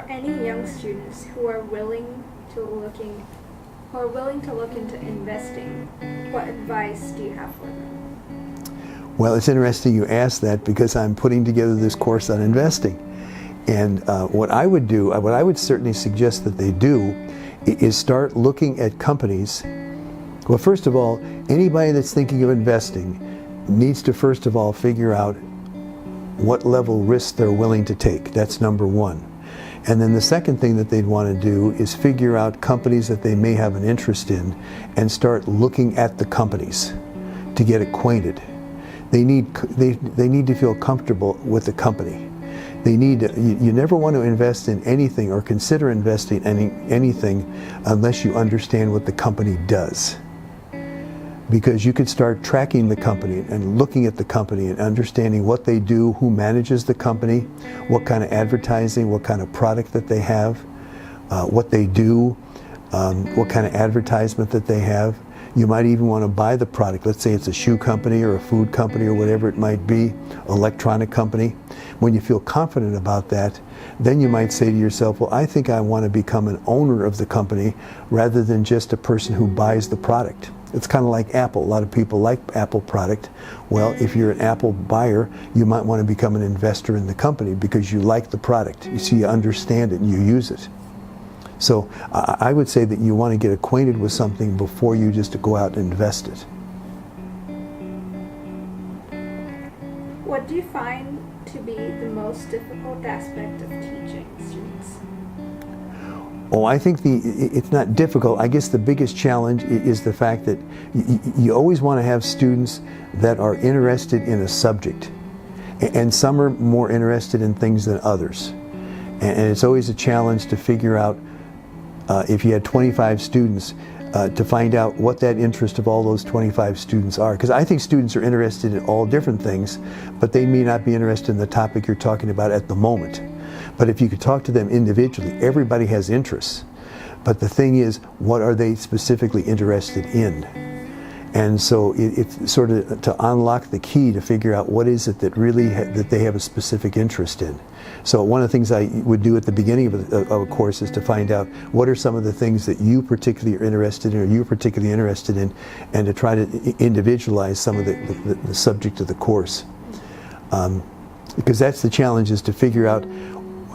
any young students who are willing to look into investing, what advice do you have for them? Well, it's interesting you ask that because I'm putting together this course on investing. And what I would certainly suggest that they do is start looking at companies. Well, first of all, anybody that's thinking of investing needs to first of all figure out what level risk they're willing to take. That's number one. And then the second thing that they'd want to do is figure out companies that they may have an interest in and start looking at the companies to get acquainted. They need to feel comfortable with the company. You never want to invest in anything or consider investing in anything unless you understand what the company does. Because you could start tracking the company and looking at the company and understanding what they do, who manages the company, what kind of advertising, what kind of product that they have, what they do, what kind of advertisement that they have. You might even want to buy the product. Let's say it's a shoe company or a food company or whatever it might be, electronic company. When you feel confident about that, then you might say to yourself, well, I think I want to become an owner of the company rather than just a person who buys the product. It's kind of like Apple. A lot of people like Apple product. Well, if you're an Apple buyer, you might want to become an investor in the company because you like the product. You see, you understand it and you use it. So I would say that you want to get acquainted with something before you just go out and invest it. What do you find to be the most difficult aspect of teaching students? Oh, I think it's not difficult. I guess the biggest challenge is the fact that you always want to have students that are interested in a subject. And some are more interested in things than others. And it's always a challenge to figure out if you had 25 students, to find out what that interest of all those 25 students are. Because I think students are interested in all different things, but they may not be interested in the topic you're talking about at the moment. But if you could talk to them individually, everybody has interests. But the thing is, what are they specifically interested in? And so it's sort of to unlock the key to figure out what is it that really that they have a specific interest in. So one of the things I would do at the beginning of a course is to find out what are some of the things that you particularly are interested in or you're particularly interested in, and to try to individualize some of the subject of the course. Because that's the challenge, is to figure out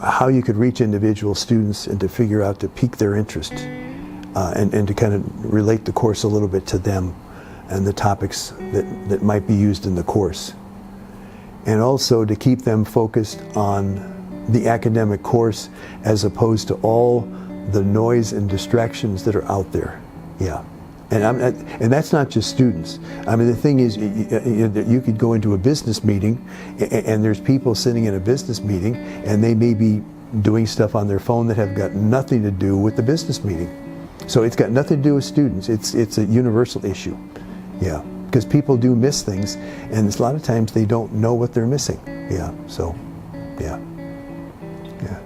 how you could reach individual students and to figure out to pique their interest and to kind of relate the course a little bit to them and the topics that might be used in the course. And also to keep them focused on the academic course as opposed to all the noise and distractions that are out there. Yeah. And that's not just students. I mean, the thing is, you could go into a business meeting and there's people sitting in a business meeting and they may be doing stuff on their phone that have got nothing to do with the business meeting. So it's got nothing to do with students. It's a universal issue. Yeah, because people do miss things, and a lot of times they don't know what they're missing. Yeah, so, yeah. Yeah.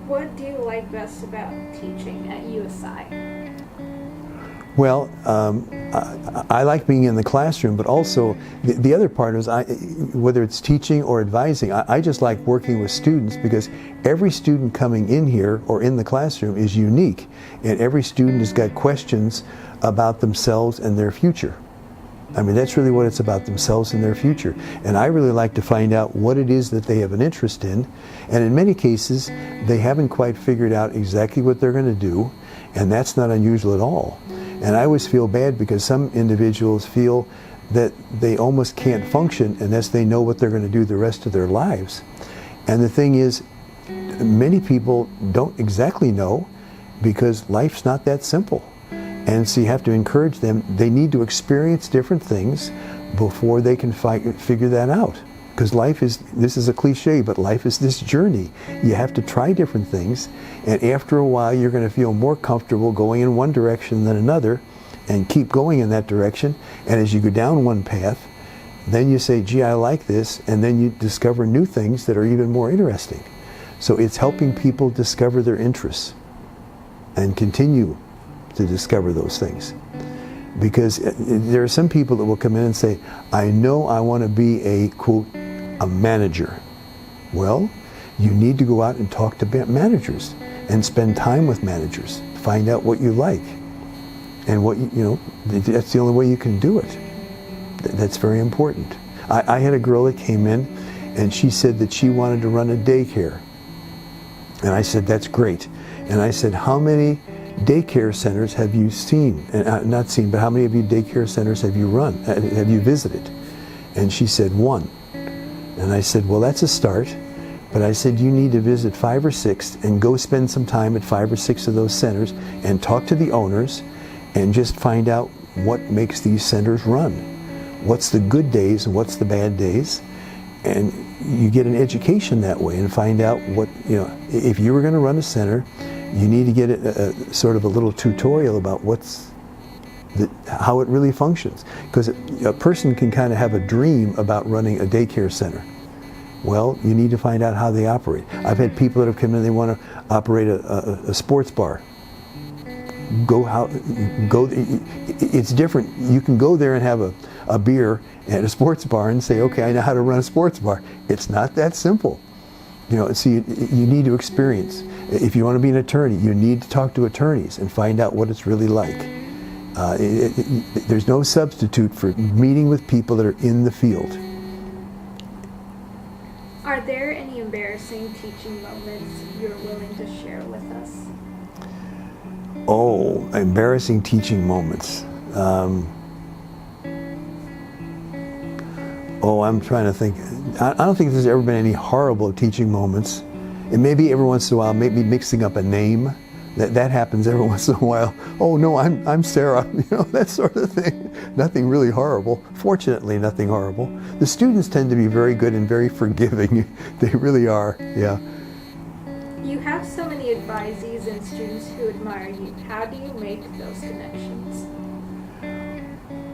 What do you like best about teaching at USI? Well, I like being in the classroom, but also the other part is, whether it's teaching or advising, I just like working with students, because every student coming in here or in the classroom is unique, and every student has got questions about themselves and their future. I mean, that's really what it's about, themselves and their future. And I really like to find out what it is that they have an interest in, and in many cases they haven't quite figured out exactly what they're going to do, and that's not unusual at all. And I always feel bad because some individuals feel that they almost can't function unless they know what they're going to do the rest of their lives. And the thing is, many people don't exactly know, because life's not that simple. And so you have to encourage them. They need to experience different things before they can figure that out. Because life is, this is a cliche, but life is this journey. You have to try different things, and after a while you're going to feel more comfortable going in one direction than another, and keep going in that direction. And as you go down one path, then you say, gee, I like this, and then you discover new things that are even more interesting. So it's helping people discover their interests and continue to discover those things. Because there are some people that will come in and say, I know I want to be a, quote, a manager. Well, you need to go out and talk to managers and spend time with managers. Find out what you like and what that's the only way you can do it. That's very important. I had a girl that came in and she said that she wanted to run a daycare. And I said, that's great. And I said, how many daycare centers have you seen? Not seen, but how many of you daycare centers have you have you visited? And she said, 1. And I said, well, that's a start. But I said, you need to visit 5 or 6 and go spend some time at 5 or 6 of those centers and talk to the owners and just find out what makes these centers run. What's the good days and what's the bad days? And you get an education that way and find out what, if you were going to run a center, you need to get a sort of a little tutorial about how it really functions. Because a person can kind of have a dream about running a daycare center. Well, you need to find out how they operate. I've had people that have come in, they want to operate a sports bar. It's different. You can go there and have a beer at a sports bar and say, okay, I know how to run a sports bar. It's not that simple. So you need to experience. If you want to be an attorney, you need to talk to attorneys and find out what it's really like. There's no substitute for meeting with people that are in the field. Are there any embarrassing teaching moments you're willing to share with us? Oh, embarrassing teaching moments. I'm trying to think. I don't think there's ever been any horrible teaching moments. And maybe every once in a while, maybe mixing up a name. That happens every once in a while. Oh no, I'm Sarah. That sort of thing. Nothing really horrible. Fortunately, nothing horrible. The students tend to be very good and very forgiving. They really are. Yeah. You have so many advisees and students who admire you. How do you make those connections?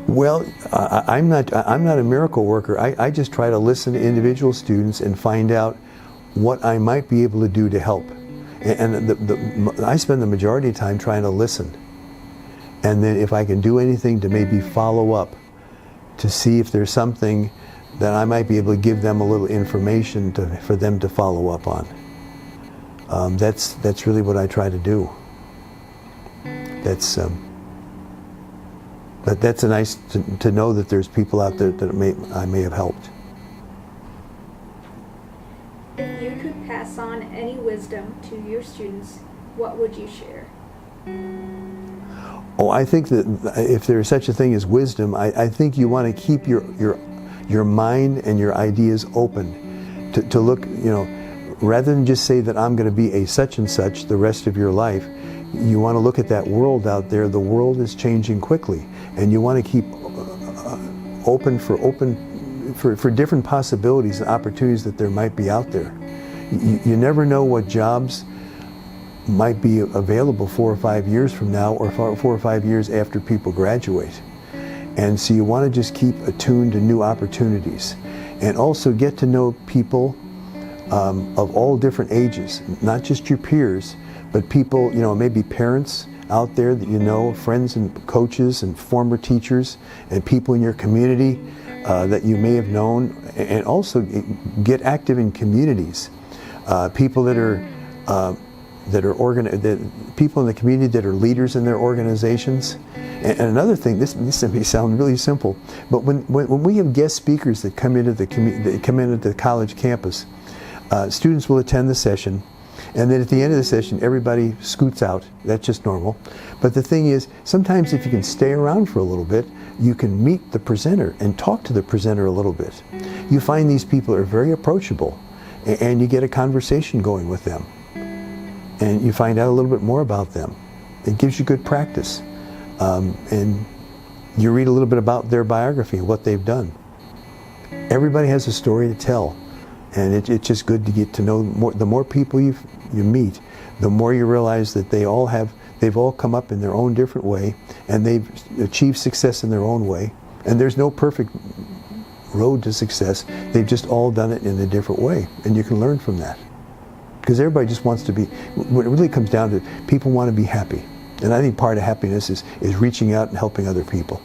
Well, I'm not a miracle worker. I just try to listen to individual students and find out what I might be able to do to help. And I spend the majority of time trying to listen. And then if I can do anything to maybe follow up to see if there's something that I might be able to give them a little information for them to follow up on. That's really what I try to do. But that's nice to know that there's people out there that I may have helped. If you could pass on any wisdom to your students, what would you share? I think that if there is such a thing as wisdom, I think you want to keep your mind and your ideas open to look, rather than just say that I'm going to be a such and such the rest of your life. You want to look at that world out there. The world is changing quickly, and you want to keep open for different possibilities and opportunities that there might be out there. You never know what jobs might be available 4 or 5 years from now, or 4 or 5 years after people graduate. And so you want to just keep attuned to new opportunities, and also get to know people of all different ages, not just your peers, but people, maybe parents out there that friends and coaches and former teachers and people in your community that you may have known, and also get active in communities. People that are people in the community that are leaders in their organizations. And another thing, this may sound really simple, but when we have guest speakers that come into the college campus, students will attend the session. And then at the end of the session, everybody scoots out. That's just normal. But the thing is, sometimes if you can stay around for a little bit, you can meet the presenter and talk to the presenter a little bit. You find these people are very approachable, and you get a conversation going with them. And you find out a little bit more about them. It gives you good practice. And you read a little bit about their biography, what they've done. Everybody has a story to tell. And it's just good to get to know more. The more people you meet, the more you realize that they've all come up in their own different way, and they've achieved success in their own way. And there's no perfect road to success. They've just all done it in a different way, and you can learn from that. Because everybody just wants to be. What it really comes down to, people want to be happy, and I think part of happiness is reaching out and helping other people.